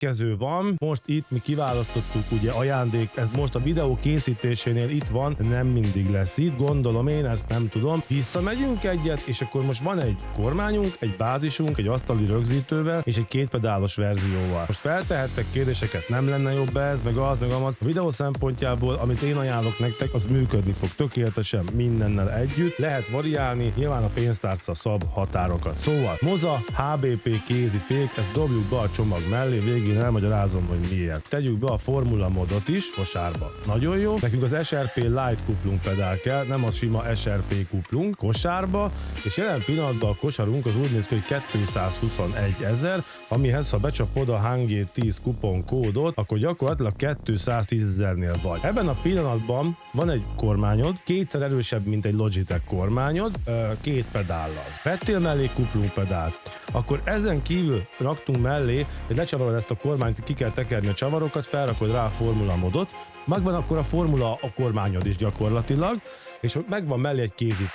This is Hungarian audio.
következő van, most itt mi kiválasztottuk ugye ajándék, ez most a videó készítésénél itt van, nem mindig lesz itt, gondolom én, ezt nem tudom. Visszamegyünk egyet, és akkor most van egy kormányunk, egy bázisunk, egy asztali rögzítővel, és egy kétpedálos verzióval. Most feltehettek kérdéseket, nem lenne jobb ez, meg az, meg amaz. A videó szempontjából, amit én ajánlok nektek, az működni fog tökéletesen mindennel együtt. Lehet variálni, nyilván a pénztárca szab határokat. Szóval Moza HBP kézifék, ezt dobjuk be a csomag mellé, végén elmagyarázom, hogy miért. Tegyük be a formula modot is kosárba. Nagyon jó. Nekünk az SRP Light kuplung pedál kell, nem a sima SRP kuplung kosárba, és jelen pillanatban a kosarunk az úgy néz ki, hogy 221 000, amihez ha becsapod a Hangé 10 kupon kódot, akkor gyakorlatilag 210 000-nél vagy. Ebben a pillanatban van egy kormányod, kétszer erősebb, mint egy Logitech kormányod, két pedállal. Vettél mellé kuplung pedált, akkor ezen kívül raktunk mellé, hogy lecsavarod ezt a kormányt, ki kell tekerni a csavarokat, felrakod rá a formula modot, megvan akkor a formula a kormányod is gyakorlatilag, és megvan mellé egy kézifék.